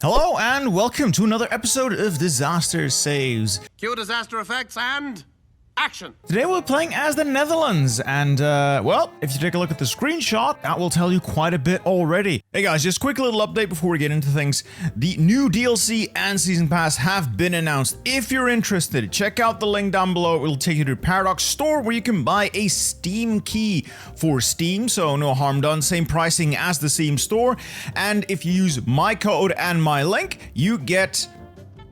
Hello and welcome to another episode of Disaster Saves. Cue disaster effects and action. Today we're playing as the Netherlands and, well, if you take a look at the screenshot, that will tell you quite a bit already. Hey guys, just a quick little update before we get into things. The new DLC and Season Pass have been announced. If you're interested, check out the link down below. It will take you to the Paradox store where you can buy a Steam key for Steam, so no harm done. Same pricing as the Steam store. And if you use my code and my link, you get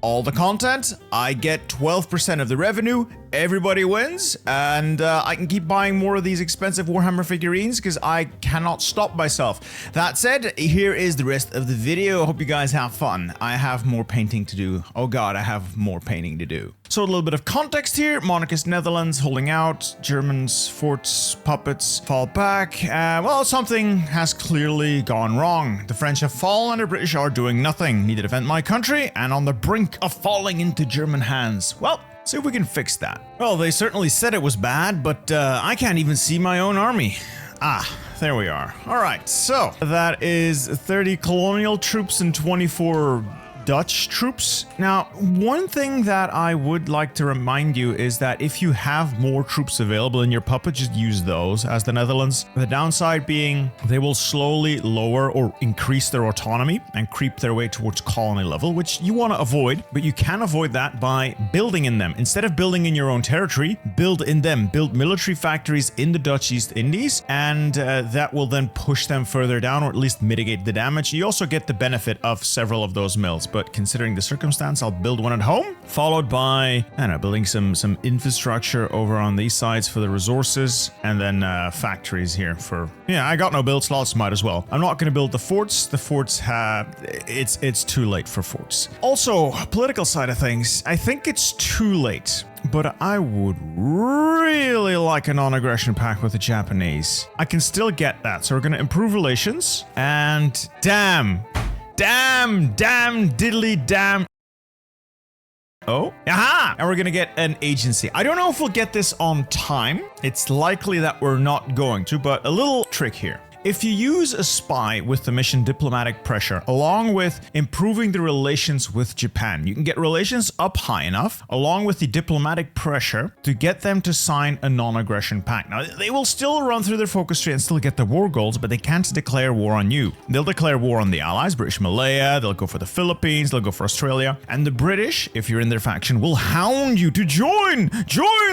all the content, I get 12% of the revenue, everybody wins, and I can keep buying more of these expensive Warhammer figurines because I cannot stop myself. That said, here is the rest of the video. Hope you guys have fun. I have more painting to do. Oh god, I have more painting to do. So a little bit of context here. Monarchist Netherlands holding out, Germans, forts, puppets fall back. Well, something has clearly gone wrong. The French have fallen and the British are doing nothing. Need to defend my country and on the brink of falling into German hands. Well, see if we can fix that. Well, they certainly said it was bad, but I can't even see my own army. Ah, there we are. All right, so that is 30 colonial troops and 24 Dutch troops. Now, one thing that I would like to remind you is that if you have more troops available in your puppet, just use those as the Netherlands. The downside being they will slowly lower or increase their autonomy and creep their way towards colony level, which you want to avoid, but you can avoid that by building in them. Instead of building in your own territory, build in them. Build military factories in the Dutch East Indies, and that will then push them further down or at least mitigate the damage. You also get the benefit of several of those mills. But considering the circumstance, I'll build one at home, followed by, I don't know, building some infrastructure over on these sides for the resources, and then factories here for, yeah, I got no build slots, might as well. I'm not going to build the forts. The forts have, it's too late for forts. Also, political side of things, I think it's too late. But I would really like a non-aggression pact with the Japanese. I can still get that, so we're going to improve relations, and damn, diddly damn. Oh, aha! And we're gonna get an agency. I don't know if we'll get this on time. It's likely that we're not going to, but a little trick here. If you use a spy with the mission diplomatic pressure, along with improving the relations with Japan, you can get relations up high enough, along with the diplomatic pressure, to get them to sign a non-aggression pact. Now, they will still run through their focus tree and still get the war goals, but they can't declare war on you. They'll declare war on the Allies, British Malaya, they'll go for the Philippines, they'll go for Australia, and the British, if you're in their faction, will hound you to join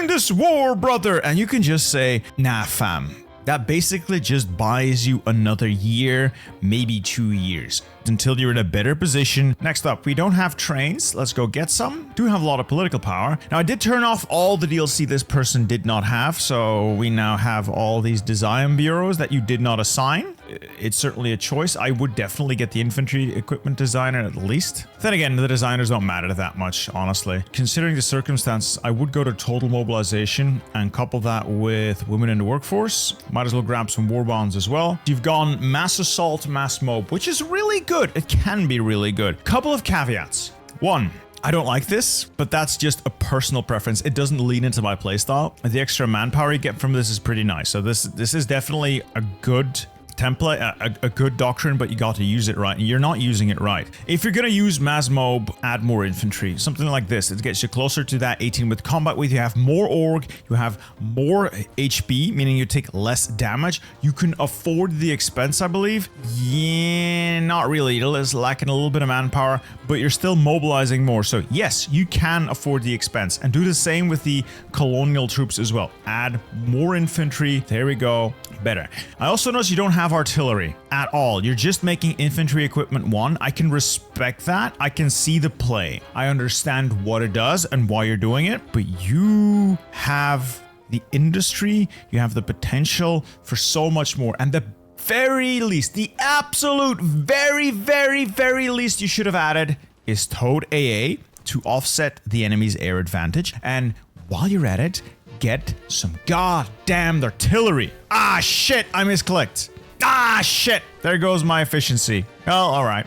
this war, brother, and you can just say, nah, fam. That basically just buys you another year, maybe 2 years, until you're in a better position. Next up, we don't have trains. Let's go get some. Do have a lot of political power. Now, I did turn off all the DLC this person did not have, so we now have all these design bureaus that you did not assign. It's certainly a choice. I would definitely get the infantry equipment designer at least. Then again, the designers don't matter that much, honestly. Considering the circumstances, I would go to total mobilization and couple that with women in the workforce. Might as well grab some war bonds as well. You've gone mass assault, mass mob, which is really good. It can be really good. Couple of caveats. One, I don't like this, but that's just a personal preference. It doesn't lean into my playstyle. The extra manpower you get from this is pretty nice. So this is definitely a good template, a good doctrine, but you got to use it right, and you're not using it right. If you're gonna use mass mob, add more infantry, something like this. It gets you closer to that 18 with combat with. You have more org, you have more HP, meaning you take less damage. You can afford the expense, I believe. Yeah, not really. It is lacking a little bit of manpower, but you're still mobilizing more. So yes, you can afford the expense, and do the same with the colonial troops as well. Add more infantry. There we go. Better. I also notice you don't have artillery at all. You're just making infantry equipment 1. I can respect that. I can see the play. I understand what it does and why you're doing it, but you have the industry, you have the potential for so much more. And the very least, the absolute very least you should have added is towed AA to offset the enemy's air advantage. And while you're at it, get some goddamn artillery. Ah, shit, I misclicked. Ah, shit, there goes my efficiency. Well, all right.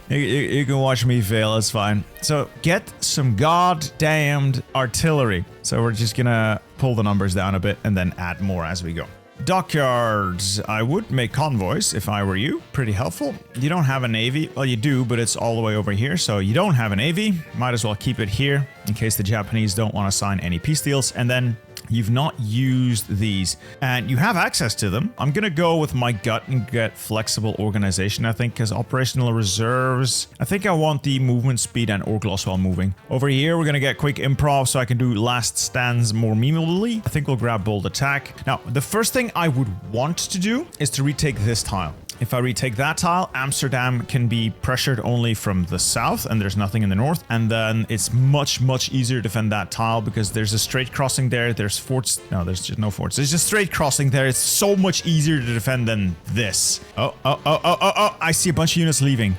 You can watch me fail, it's fine. So get some goddamned artillery. So we're just gonna pull the numbers down a bit and then add more as we go. Dockyards. I would make convoys if I were you. Pretty helpful. You don't have a navy. Well, you do, but it's all the way over here. So you don't have a navy. Might as well keep it here in case the Japanese don't want to sign any peace deals. And then you've not used these and you have access to them. I'm going to go with my gut and get flexible organization, I think, because operational reserves. I think I want the movement speed and org loss while moving. Over here, we're going to get quick improv so I can do last stands more memeably. I think we'll grab bold attack. Now, the first thing I would want to do is to retake this tile. If I retake that tile, Amsterdam can be pressured only from the south and there's nothing in the north. And then it's much, much easier to defend that tile because there's a straight crossing there. There's forts. No, there's just no forts. There's just straight crossing there. It's so much easier to defend than this. Oh. I see a bunch of units leaving.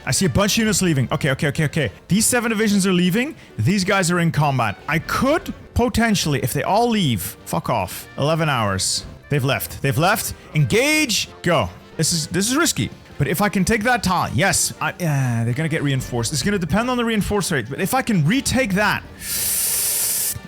Okay. These 7 divisions are leaving. These guys are in combat. I could potentially, if they all leave, fuck off. 11 hours. They've left. Engage. Go. This is risky, but if I can take that tile, yes, they're gonna get reinforced. It's gonna depend on the reinforce rate, but if I can retake that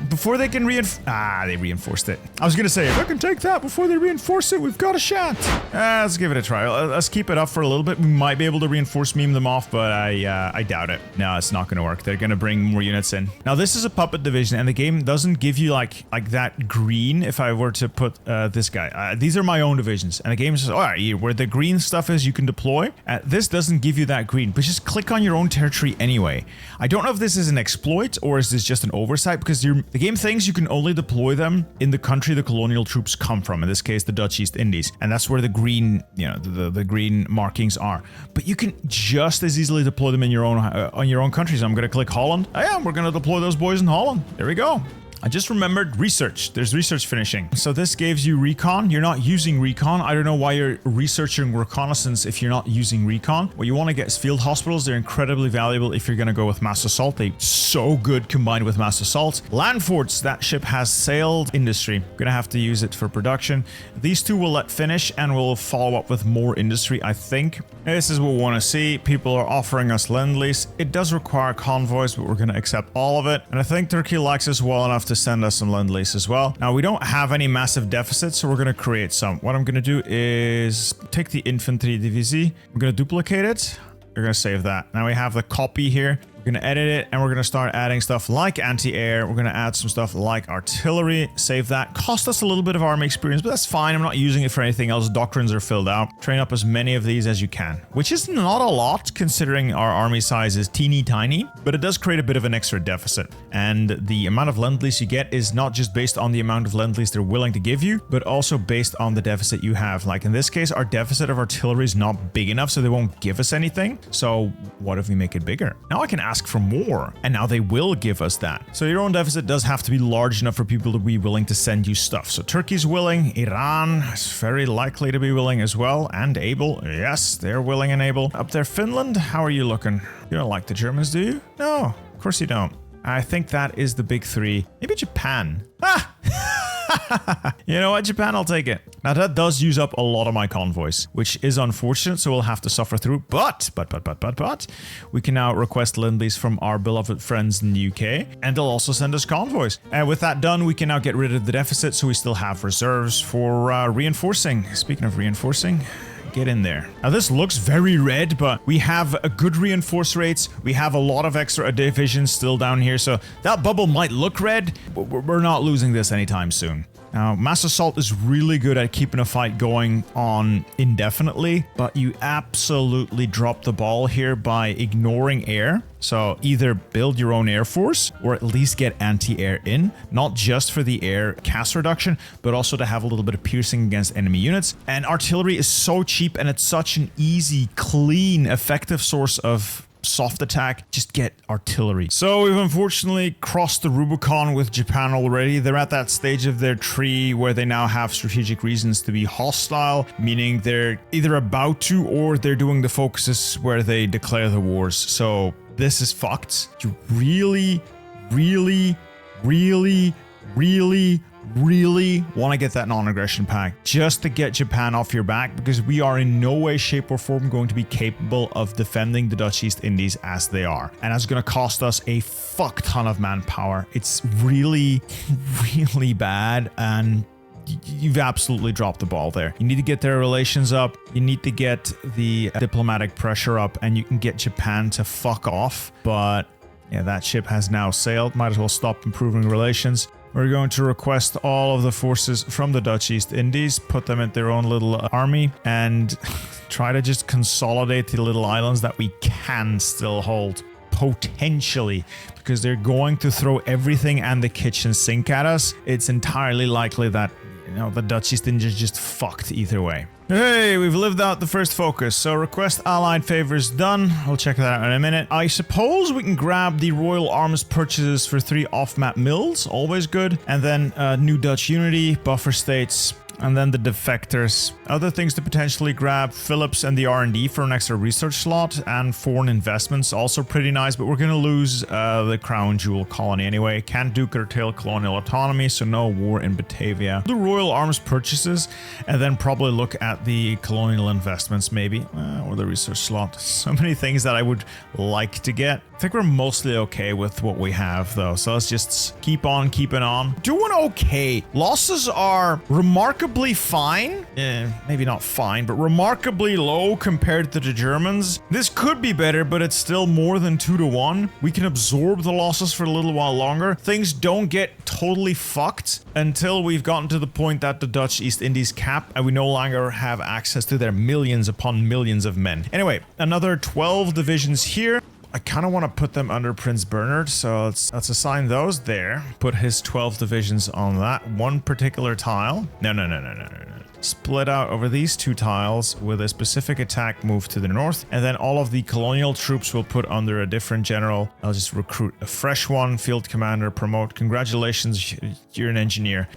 before they can they reinforced it. I was gonna say, if I can take that before they reinforce it, we've got a shot. Let's give it a try. Let's keep it up for a little bit. We might be able to reinforce meme them off, but I doubt it. No, it's not gonna work. They're gonna bring more units in. Now, this is a puppet division, and the game doesn't give you like that green. If I were to put this guy, these are my own divisions, and the game says, all right, where the green stuff is, you can deploy. This doesn't give you that green, but just click on your own territory anyway. I don't know if this is an exploit or is this just an oversight, because the game thinks you can only deploy them in the country the colonial troops come from, in this case the Dutch East Indies, and that's where the green, the green markings are. But you can just as easily deploy them in your own on your own country. So I'm going to click Holland. We're going to deploy those boys in Holland. There we go. I just remembered research. There's research finishing. So this gives you recon. You're not using recon. I don't know why you're researching reconnaissance if you're not using recon. What you want to get is field hospitals. They're incredibly valuable if you're going to go with mass assault. They're so good combined with mass assault. Land forts. That ship has sailed. Industry. I'm going to have to use it for production. These 2 will let finish and we'll follow up with more industry, I think. This is what we want to see. People are offering us lend-lease. It does require convoys, but we're going to accept all of it. And I think Turkey likes us well enough to send us some lend-lease as well. Now, we don't have any massive deficits, so we're going to create some. What I'm going to do is take the infantry divisie. We're going to duplicate it. We're going to save that. Now we have the copy here. We're going to edit it and we're going to start adding stuff like anti-air. We're going to add some stuff like artillery. Save that. Cost us a little bit of army experience, but that's fine. I'm not using it for anything else. Doctrines are filled out. Train up as many of these as you can, which is not a lot considering our army size is teeny tiny, but it does create a bit of an extra deficit. And the amount of lend-lease you get is not just based on the amount of lend-lease they're willing to give you, but also based on the deficit you have. Like in this case, our deficit of artillery is not big enough, so they won't give us anything. So what if we make it bigger? Now I can ask for more, and now they will give us that. So your own deficit does have to be large enough for people to be willing to send you stuff. So Turkey's willing, Iran is very likely to be willing as well, and able. Yes, they're willing and able. Up there, Finland, how are you looking? You don't like the Germans, do you? No, of course you don't. I think that is the big 3. Maybe Japan. You know what, Japan, I'll take it. Now that does use up a lot of my convoys, which is unfortunate, so we'll have to suffer through. But we can now request lend-lease from our beloved friends in the UK, and they'll also send us convoys. And with that done, we can now get rid of the deficit, so we still have reserves for reinforcing. Speaking of reinforcing, get in there. Now this looks very red, but we have a good reinforce rates. We have a lot of extra divisions still down here, so that bubble might look red, but we're not losing this anytime soon. Now, mass assault is really good at keeping a fight going on indefinitely, but you absolutely drop the ball here by ignoring air. So either build your own air force or at least get anti-air in, not just for the air cast reduction, but also to have a little bit of piercing against enemy units. And artillery is so cheap and it's such an easy, clean, effective source of soft attack. Just get artillery. So we've unfortunately crossed the Rubicon with Japan already. They're at that stage of their tree where they now have strategic reasons to be hostile, meaning they're either about to or they're doing the focuses where they declare the wars. So this is fucked. You really want to get that non-aggression pact just to get Japan off your back, because we are in no way, shape, or form going to be capable of defending the Dutch East Indies as they are. And that's going to cost us a fuck ton of manpower. It's really bad, and you've absolutely dropped the ball there. You need to get their relations up. You need to get the diplomatic pressure up, and you can get Japan to fuck off. But yeah, that ship has now sailed. Might as well stop improving relations. We're going to request all of the forces from the Dutch East Indies, put them in their own little army, and try to just consolidate the little islands that we can still hold. Potentially, because they're going to throw everything and the kitchen sink at us. It's entirely likely that, you know, the Dutch East Indies just fucked either way. Hey, we've lived out the first focus, so request allied favors done. We'll check that out in a minute. I suppose we can grab the Royal Arms purchases for 3 off-map mills, always good. And then new Dutch unity, buffer states, and then the defectors. Other things to potentially grab, Philips and the R&D for an extra research slot, and foreign investments, also pretty nice, but we're gonna lose the Crown Jewel colony anyway. Can't do curtail colonial autonomy, so no war in Batavia. The Royal Arms purchases, and then probably look at the colonial investments maybe, or the research slot. So many things that I would like to get. I think we're mostly okay with what we have though, so let's just keep on keeping on. Doing okay. Losses are remarkably fine. Maybe not fine, but remarkably low compared to the Germans. This could be better, but it's still more than 2-1. We can absorb the losses for a little while longer. Things don't get totally fucked until we've gotten to the point that the Dutch East Indies cap and we no longer have access to their millions upon millions of men. Anyway, another 12 divisions here. I kind of want to put them under Prince Bernhard, so let's assign those there. Put his 12 divisions on that one particular tile. No. Split out over these 2 tiles with a specific attack move to the north, and then all of the colonial troops will put under a different general. I'll just recruit a fresh one, field commander, promote. Congratulations, you're an engineer.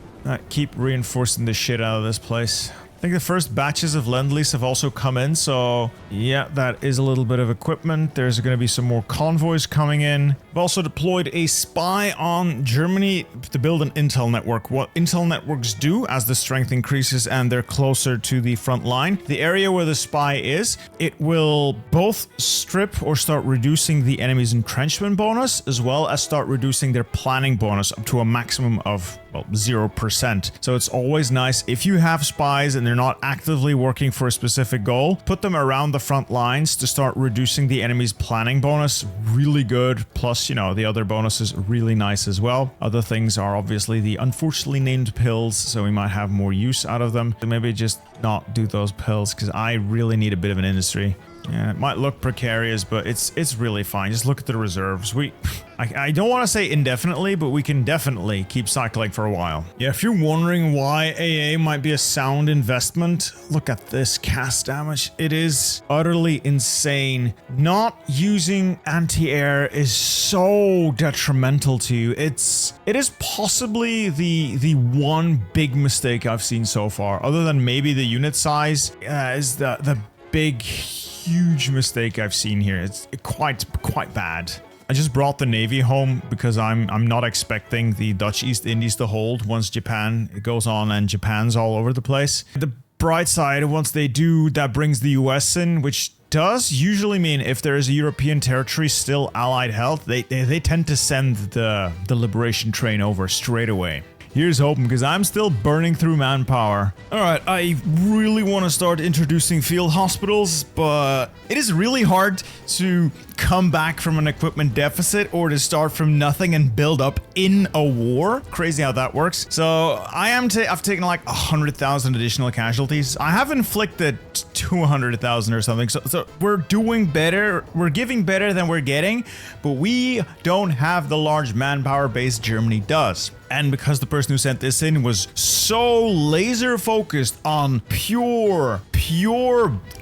Keep reinforcing the shit out of this place. I think the first batches of Lend-Lease have also come in, so yeah, that is a little bit of equipment. There's going to be some more convoys coming in. We've also deployed a spy on Germany to build an intel network. What intel networks do as the strength increases and they're closer to the front line, the area where the spy is, it will both strip or start reducing the enemy's entrenchment bonus, as well as start reducing their planning bonus up to a maximum of, well, 0%. So it's always nice if you have spies and they're not actively working for a specific goal, put them around the front lines to start reducing the enemy's planning bonus. Really good. Plus, you know, the other bonuses really nice as well. Other things are obviously the unfortunately named pills, so we might have more use out of them. So maybe just not do those pills, because I really need a bit of an industry. Yeah, it might look precarious, but it's really fine. Just look at the reserves. I don't want to say indefinitely, but we can definitely keep cycling for a while. Yeah, if you're wondering why AA might be a sound investment, look at this cast damage. It is utterly insane. Not using anti-air is so detrimental to you. It is possibly the one big mistake I've seen so far, other than maybe the unit size, is the big, huge mistake I've seen here. It's quite bad. I just brought the Navy home because I'm not expecting the Dutch East Indies to hold once Japan goes on and Japan's all over the place. The bright side, once they do, that brings the US in, which does usually mean if there is a European territory still Allied held, they tend to send the liberation train over straight away. Here's hoping, because I'm still burning through manpower. Alright, I really want to start introducing field hospitals, but it is really hard to come back from an equipment deficit or to start from nothing and build up in a war. Crazy how that works. So I've taken like 100,000 additional casualties. I have inflicted 200,000 or something. So we're doing better. We're giving better than we're getting, but we don't have the large manpower base Germany does. And because the person who sent this in was so laser focused on pure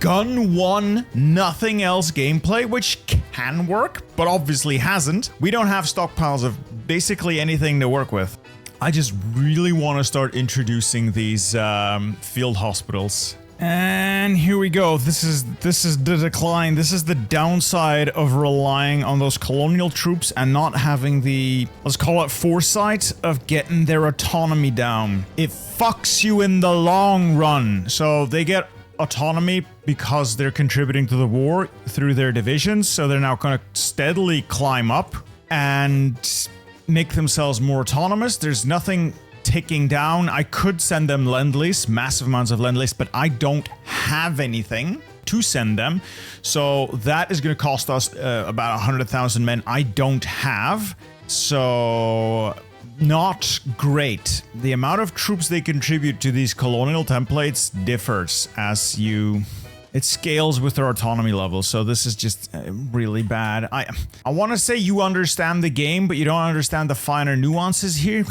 gun one, nothing else gameplay, which can work, but obviously hasn't. We don't have stockpiles of basically anything to work with. I just really want to start introducing these field hospitals. And here we go. This is the decline. This is the downside of relying on those colonial troops and not having the, let's call it, foresight of getting their autonomy down. It fucks you in the long run. So they get autonomy because they're contributing to the war through their divisions. So they're now going to steadily climb up and make themselves more autonomous. There's nothing ticking down. I could send them Lend-Lease, massive amounts of Lend-Lease, but I don't have anything to send them. So that is going to cost us about 100,000 men I don't have. So not great. The amount of troops they contribute to these colonial templates differs as it scales with their autonomy level, so this is just really bad. I want to say you understand the game, but you don't understand the finer nuances here.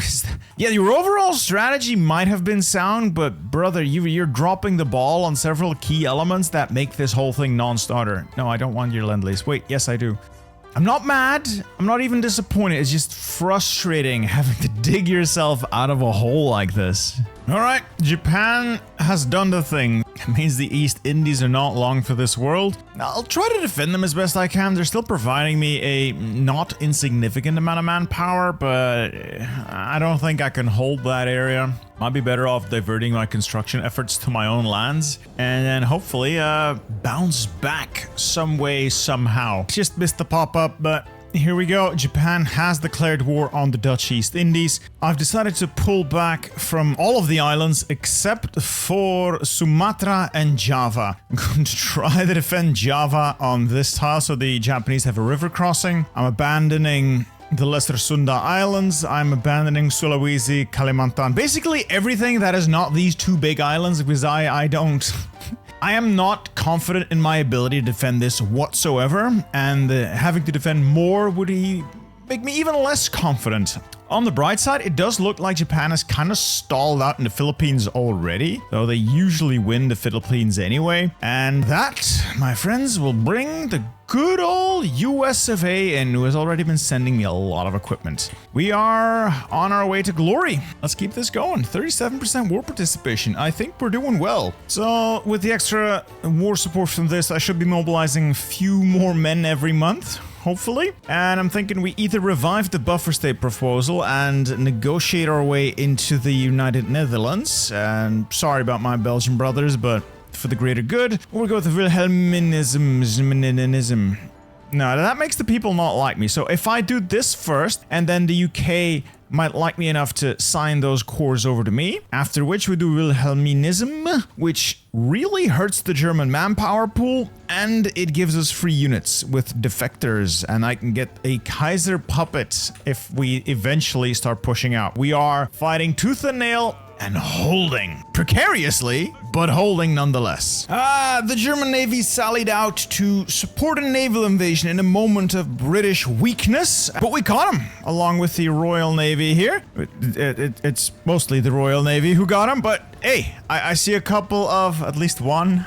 Yeah, your overall strategy might have been sound, but brother, you're dropping the ball on several key elements that make this whole thing non-starter. No, I don't want your Lend-Lease. Wait, yes I do. I'm not mad. I'm not even disappointed. It's just frustrating having to dig yourself out of a hole like this. All right, Japan has done the thing. It means the East Indies are not long for this world. I'll try to defend them as best I can. They're still providing me a not insignificant amount of manpower, but I don't think I can hold that area. Might be better off diverting my construction efforts to my own lands and then hopefully bounce back some way, somehow. Just missed the pop-up, but here we go. Japan has declared war on the Dutch East Indies. I've decided to pull back from all of the islands except for Sumatra and Java. I'm going to try to defend Java on this tile so the Japanese have a river crossing. I'm abandoning the Lesser Sunda Islands. I'm abandoning Sulawesi, Kalimantan. Basically everything that is not these two big islands, because I don't... I am not confident in my ability to defend this whatsoever, and having to defend more would make me even less confident. On the bright side, it does look like Japan has kind of stalled out in the Philippines already, though they usually win the Philippines anyway. And that, my friends, will bring the good old US of A in, who has already been sending me a lot of equipment. We are on our way to glory. Let's keep this going. 37% war participation. I think we're doing well. So with the extra war support from this, I should be mobilizing a few more men every month, hopefully. And I'm thinking we either revive the buffer state proposal and negotiate our way into the United Netherlands. And sorry about my Belgian brothers, but for the greater good, we'll go with the Wilhelminism. No, that makes the people not like me. So if I do this first, and then the UK might like me enough to sign those cores over to me, after which we do Wilhelminism, which really hurts the German manpower pool, and it gives us free units with defectors, and I can get a Kaiser puppet if we eventually start pushing out. We are fighting tooth and nail and holding. Precariously, but holding nonetheless. The German Navy sallied out to support a naval invasion in a moment of British weakness, but we caught them, along with the Royal Navy here. It's mostly the Royal Navy who got them, but hey, I see a couple of, at least one.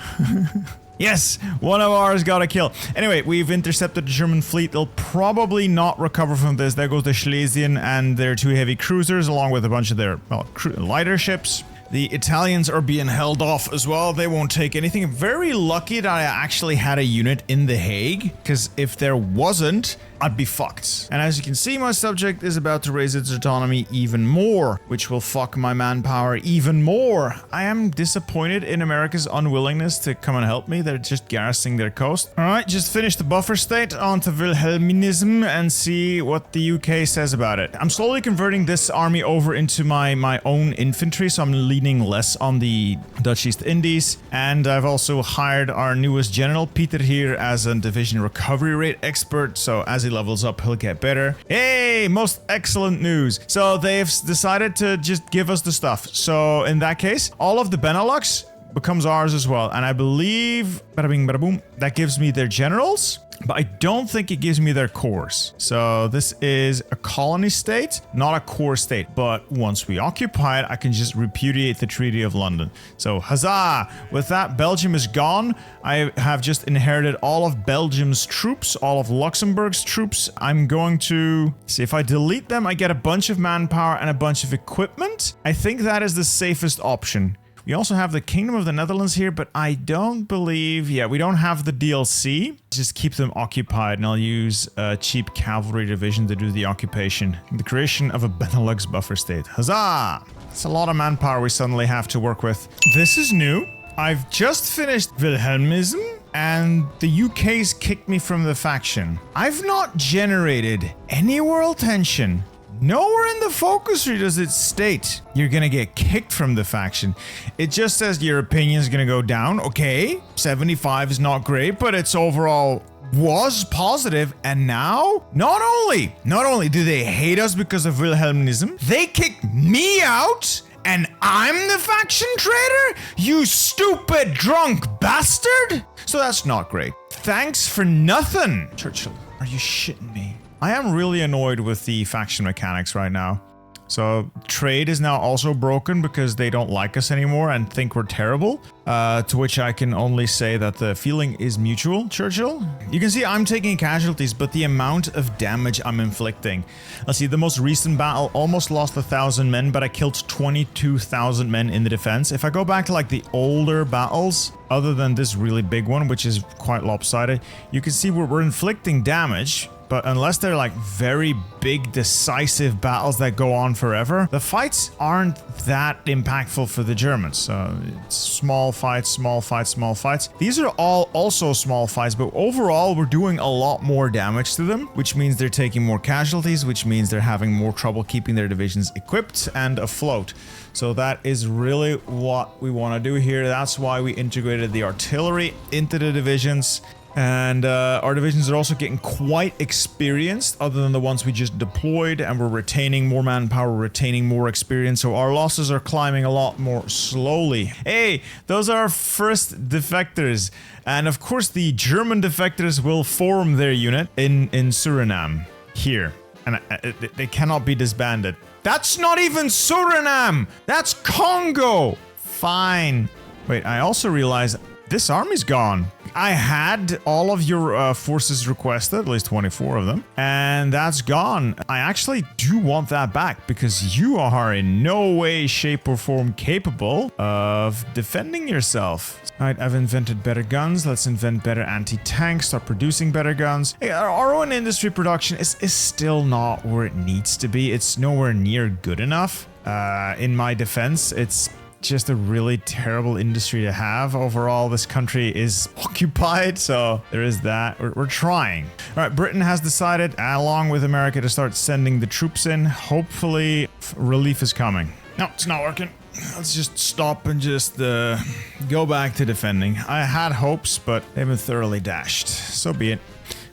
Yes, one of ours got a kill. Anyway, we've intercepted the German fleet. They'll probably not recover from this. There goes the Schlesien and their two heavy cruisers, along with a bunch of their, well, lighter ships. The Italians are being held off as well. They won't take anything. I'm very lucky that I actually had a unit in The Hague, because if there wasn't, I'd be fucked. And as you can see, my subject is about to raise its autonomy even more, which will fuck my manpower even more. I am disappointed in America's unwillingness to come and help me. They're just garrisoning their coast. Alright, just finish the buffer state onto Wilhelminism and see what the UK says about it. I'm slowly converting this army over into my own infantry, so I'm leaning less on the Dutch East Indies. And I've also hired our newest general, Peter, here as a division recovery rate expert, so as he levels up, he'll get better. Hey, most excellent news. So they've decided to just give us the stuff. So in that case, all of the Benelux becomes ours as well. And I believe, bada bing, bada boom, that gives me their generals, but I don't think it gives me their cores. So this is a colony state, not a core state. But once we occupy it, I can just repudiate the Treaty of London. So huzzah! With that, Belgium is gone. I have just inherited all of Belgium's troops, all of Luxembourg's troops. I'm going to see if I delete them, I get a bunch of manpower and a bunch of equipment. I think that is the safest option. We also have the Kingdom of the Netherlands here, but I don't believe... Yeah, we don't have the DLC. Just keep them occupied, and I'll use a cheap cavalry division to do the occupation. The creation of a Benelux buffer state. Huzzah! It's a lot of manpower we suddenly have to work with. This is new. I've just finished Wilhelmism, and the UK's kicked me from the faction. I've not generated any world tension. Nowhere in the focus tree does it state you're gonna get kicked from the faction. It just says your opinion is gonna go down. Okay, 75 is not great, but it's overall was positive, and now not only do they hate us because of Wilhelminism, they kicked me out. And I'm the faction traitor? You stupid drunk bastard! So that's not great. Thanks for nothing. Churchill, are you shitting me? I am really annoyed with the faction mechanics right now. So trade is now also broken because they don't like us anymore and think we're terrible. To which I can only say that the feeling is mutual, Churchill. You can see I'm taking casualties, but the amount of damage I'm inflicting. Let's see, the most recent battle almost lost 1,000 men, but I killed 22,000 men in the defense. If I go back to like the older battles, other than this really big one, which is quite lopsided, you can see we're inflicting damage. But unless they're like very big, decisive battles that go on forever, the fights aren't that impactful for the Germans. It's small fights, small fights, small fights. These are all also small fights, but overall we're doing a lot more damage to them, which means they're taking more casualties, which means they're having more trouble keeping their divisions equipped and afloat. So that is really what we want to do here. That's why we integrated the artillery into the divisions. And our divisions are also getting quite experienced, other than the ones we just deployed, and we're retaining more manpower, retaining more experience, so our losses are climbing a lot more slowly. Hey, those are our first defectors, and of course the German defectors will form their unit in Suriname, here, and they cannot be disbanded. That's not even Suriname! That's Congo! Fine. Wait, I also realized this army's gone. I had all of your forces requested, at least 24 of them, and that's gone. I actually do want that back because you are in no way, shape, or form capable of defending yourself. Alright, I've invented better guns. Let's invent better anti-tanks, start producing better guns. Hey, our own industry production is still not where it needs to be. It's nowhere near good enough. In my defense, it's just a really terrible industry to have. Overall, this country is occupied, so there is that. We're trying. All right, Britain has decided, along with America, to start sending the troops in. Hopefully, relief is coming. No, it's not working. Let's just stop and just go back to defending. I had hopes, but they've been thoroughly dashed. So be it.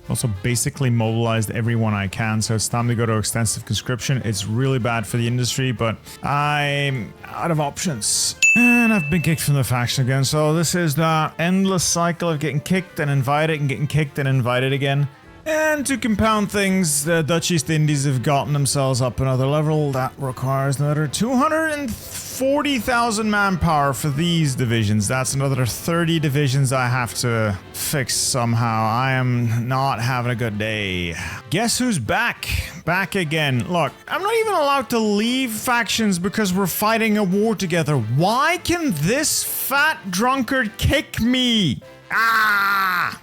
Also basically mobilized everyone I can, so it's time to go to extensive conscription. It's really bad for the industry, but I'm out of options. And I've been kicked from the faction again, so this is the endless cycle of getting kicked and invited and getting kicked and invited again. And to compound things, the Dutch East Indies have gotten themselves up another level. That requires another 240,000 manpower for these divisions. That's another 30 divisions I have to fix somehow. I am not having a good day. Guess who's back? Back again. Look, I'm not even allowed to leave factions because we're fighting a war together. Why can this fat drunkard kick me? Ah!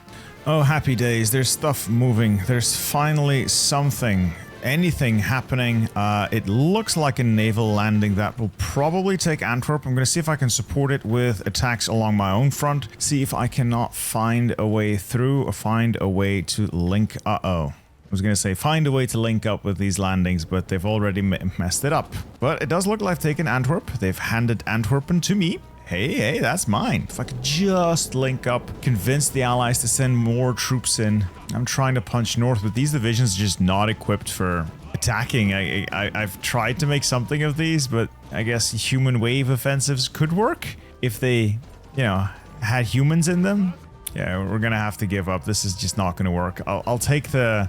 Oh, happy days. There's stuff moving. There's finally something, anything happening. It looks like a naval landing that will probably take Antwerp. I'm going to see if I can support it with attacks along my own front. See if I cannot find a way through or find a way to link. I was going to say find a way to link up with these landings, but they've already messed it up. But it does look like they've taken Antwerp. They've handed Antwerpen to me. Hey, that's mine. If I could just link up, convince the allies to send more troops in. I'm trying to punch north, but these divisions are just not equipped for attacking. I've tried to make something of these, but I guess human wave offensives could work if they, you know, had humans in them. Yeah, we're gonna have to give up. This is just not gonna work. I'll take the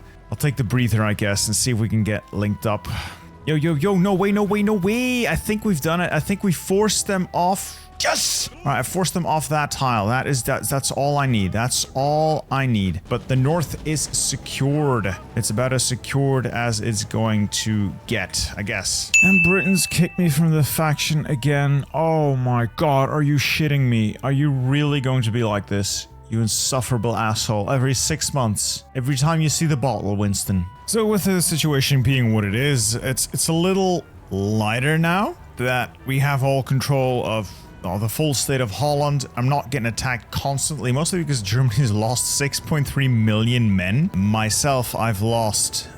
breather, I guess, and see if we can get linked up. Yo, no way. I think we've done it. I think we forced them off. Yes! Alright, I forced them off that tile. That's all I need. That's all I need. But the north is secured. It's about as secured as it's going to get, I guess. And Britain's kicked me from the faction again. Oh my god, are you shitting me? Are you really going to be like this? You insufferable asshole. Every 6 months. Every time you see the bottle, Winston. So with the situation being what it is, it's a little lighter now that we have all control of the full state of Holland. I'm not getting attacked constantly, mostly because Germany's lost 6.3 million men. Myself, I've lost...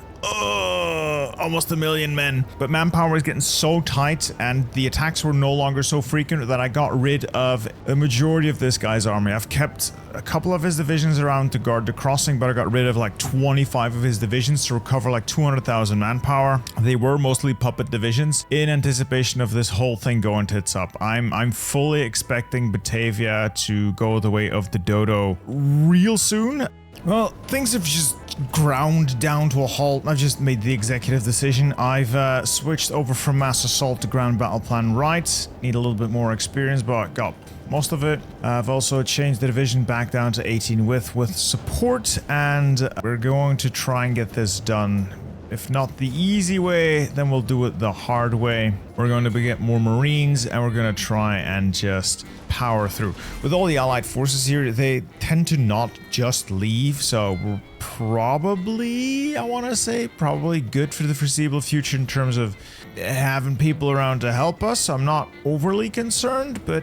almost 1 million men. But manpower is getting so tight and the attacks were no longer so frequent that I got rid of a majority of this guy's army. I've kept a couple of his divisions around to guard the crossing, but I got rid of like 25 of his divisions to recover like 200,000 manpower. They were mostly puppet divisions in anticipation of this whole thing going tits up. I'm fully expecting Batavia to go the way of the dodo real soon. Well, things have just ground down to a halt. I've just made the executive decision. I've switched over from mass assault to ground battle plan right. Need a little bit more experience, but got most of it. I've also changed the division back down to 18 with support, and we're going to try and get this done. If not the easy way, then we'll do it the hard way. We're going to get more Marines, and we're going to try and just power through. With all the Allied forces here, they tend to not just leave, so we're probably, I want to say, probably good for the foreseeable future in terms of having people around to help us. I'm not overly concerned, but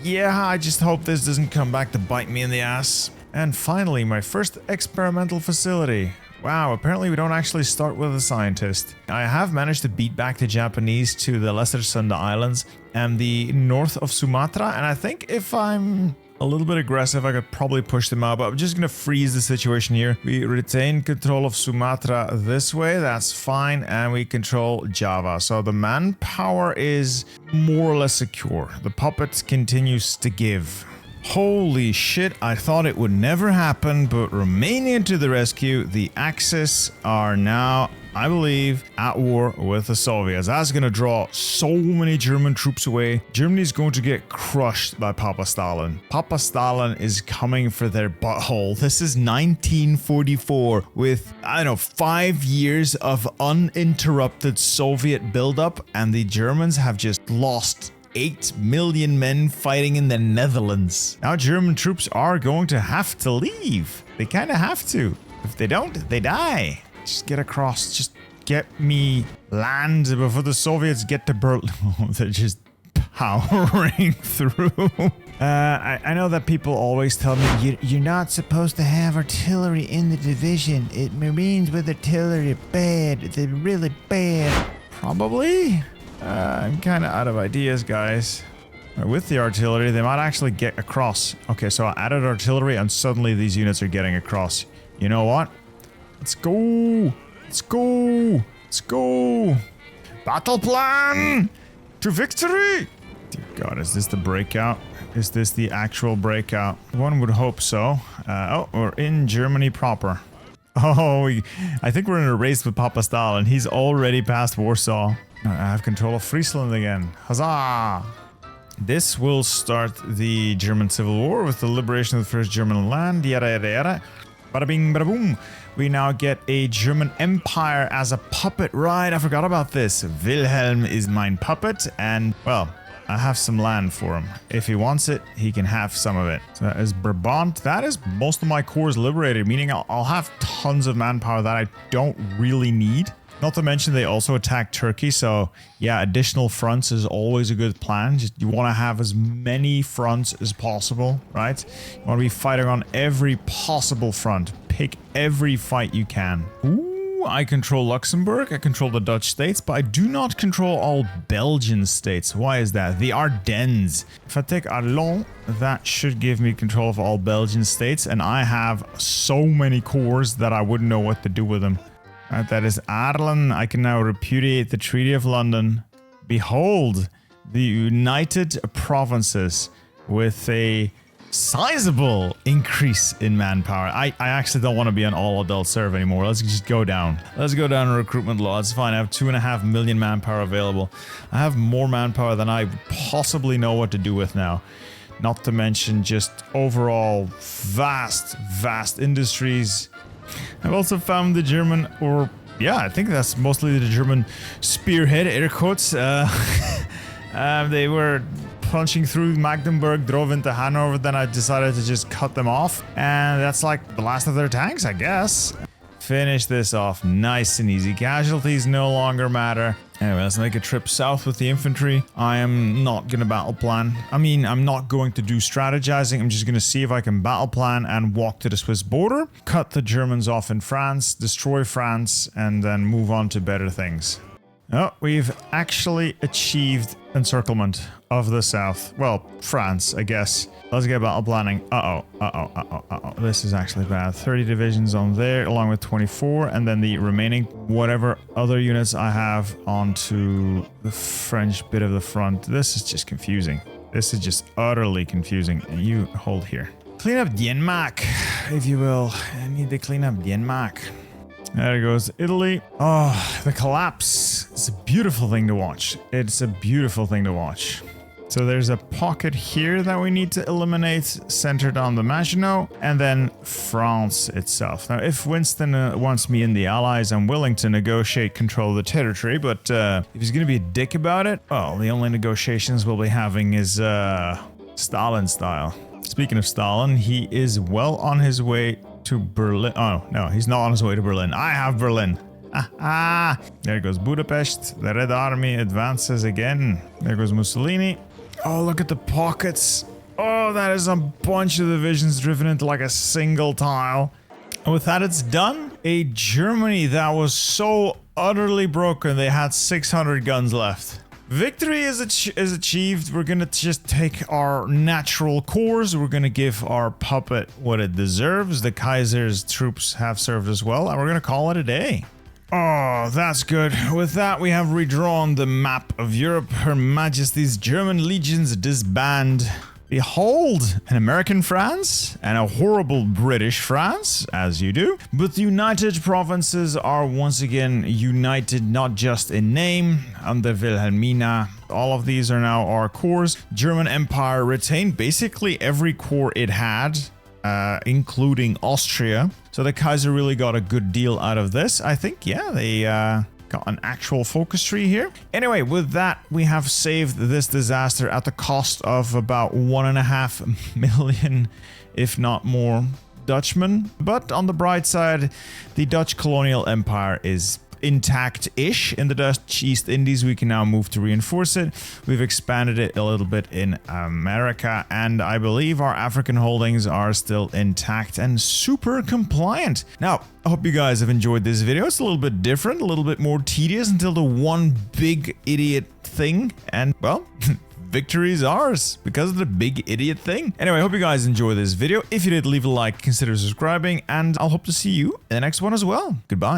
yeah, I just hope this doesn't come back to bite me in the ass. And finally, my first experimental facility. Wow, apparently we don't actually start with a scientist. I have managed to beat back the Japanese to the Lesser Sunda Islands and the north of Sumatra, and I think if I'm a little bit aggressive, I could probably push them out, but I'm just gonna freeze the situation here. We retain control of Sumatra this way, that's fine, and we control Java. So the manpower is more or less secure. The puppet continues to give. Holy shit, I thought it would never happen, but Romania to the rescue. The Axis are now, I believe, at war with the Soviets. That's gonna draw so many German troops away. Germany's going to get crushed by Papa Stalin. Papa Stalin is coming for their butthole. This is 1944 with, I don't know, 5 years of uninterrupted Soviet buildup, and the Germans have just lost 8 million men fighting in the Netherlands. Now German troops are going to have to leave. They kind of have to. If they don't, they die. Just get across. Just get me land before the Soviets get to Berlin. They're just powering through. I know that people always tell me, you're not supposed to have artillery in the division. Marines with artillery are bad. They're really bad. Probably. I'm kind of out of ideas, guys. With the artillery, they might actually get across. Okay, so I added artillery and suddenly these units are getting across. You know what? Let's go! Let's go! Let's go! Battle plan! To victory! Dear God, is this the breakout? Is this the actual breakout? One would hope so. Oh, we're in Germany proper. Oh, I think we're in a race with Papa Stalin. He's already past Warsaw. I have control of Friesland again. Huzzah! This will start the German Civil War with the liberation of the first German land. Yada yada yada. Bada bing, bada boom. We now get a German Empire as a puppet. Right, I forgot about this. Wilhelm is my puppet, and, well, I have some land for him. If he wants it, he can have some of it. So that is Brabant. That is most of my cores liberated, meaning I'll have tons of manpower that I don't really need. Not to mention they also attack Turkey, so yeah, additional fronts is always a good plan. Just, you want to have as many fronts as possible, right? You want to be fighting on every possible front. Pick every fight you can. Ooh, I control Luxembourg, I control the Dutch states, but I do not control all Belgian states. Why is that? The Ardennes. If I take Arlon, that should give me control of all Belgian states, and I have so many cores that I wouldn't know what to do with them. Right, that is Arlen. I can now repudiate the Treaty of London. Behold, the United Provinces with a sizable increase in manpower. I actually don't want to be an all-adult serve anymore. Let's just go down. Let's go down in recruitment law. It's fine. I have 2.5 million manpower available. I have more manpower than I possibly know what to do with now. Not to mention just overall vast industries. I've also found the German, or yeah, I think that's mostly the German spearhead, air quotes. They were punching through Magdeburg, drove into Hanover, then I decided to just cut them off. And that's like the last of their tanks, I guess. Finish this off nice and easy. Casualties no longer matter. Anyway, let's make a trip south with the infantry. I am not gonna battle plan. I mean, I'm not going to do strategizing. I'm just gonna see if I can battle plan and walk to the Swiss border, cut the Germans off in France, destroy France, and then move on to better things. Oh, we've actually achieved encirclement of the south. Well, France, I guess. Let's get battle planning. This is actually bad. 30 divisions on there, along with 24, and then the remaining whatever other units I have onto the French bit of the front. This is just confusing. This is just utterly confusing. And you hold here. Clean up Denmark, if you will. I need to clean up Denmark. There goes Italy. Oh, the collapse. It's a beautiful thing to watch. It's a beautiful thing to watch. So there's a pocket here that we need to eliminate, centered on the Maginot, and then France itself. Now, if Winston wants me in the Allies, I'm willing to negotiate control of the territory, but if he's going to be a dick about it, well, the only negotiations we'll be having is Stalin style. Speaking of Stalin, he is well on his way to Berlin. Oh, no, he's not on his way to Berlin. I have Berlin. There goes Budapest. The Red Army advances again. There goes Mussolini. Oh, look at the pockets. Oh, that is a bunch of divisions driven into like a single tile. And with that, it's done. A Germany that was so utterly broken, they had 600 guns left. Victory is achieved. We're gonna just take our natural course. We're gonna give our puppet what it deserves. The Kaiser's troops have served as well, and we're gonna call it a day. Oh, that's good. With that, we have redrawn the map of Europe. Her Majesty's German legions disband. Behold, an American France and a horrible British France, as you do. But the United Provinces are once again united, not just in name, under Wilhelmina. All of these are now our cores. German Empire retained basically every core it had, including Austria. So the Kaiser really got a good deal out of this. I think, yeah, they got an actual focus tree here. Anyway, with that, we have saved this disaster at the cost of about 1.5 million, if not more, Dutchmen. But on the bright side, the Dutch colonial empire is intact-ish in the Dutch East Indies. We can now move to reinforce it. We've expanded it a little bit in America, and I believe our African holdings are still intact and super compliant. Now, I hope you guys have enjoyed this video. It's a little bit different, a little bit more tedious until the one big idiot thing, and well, victory is ours because of the big idiot thing. Anyway, I hope you guys enjoyed this video. If you did, leave a like, consider subscribing, and I'll hope to see you in the next one as well. Goodbye.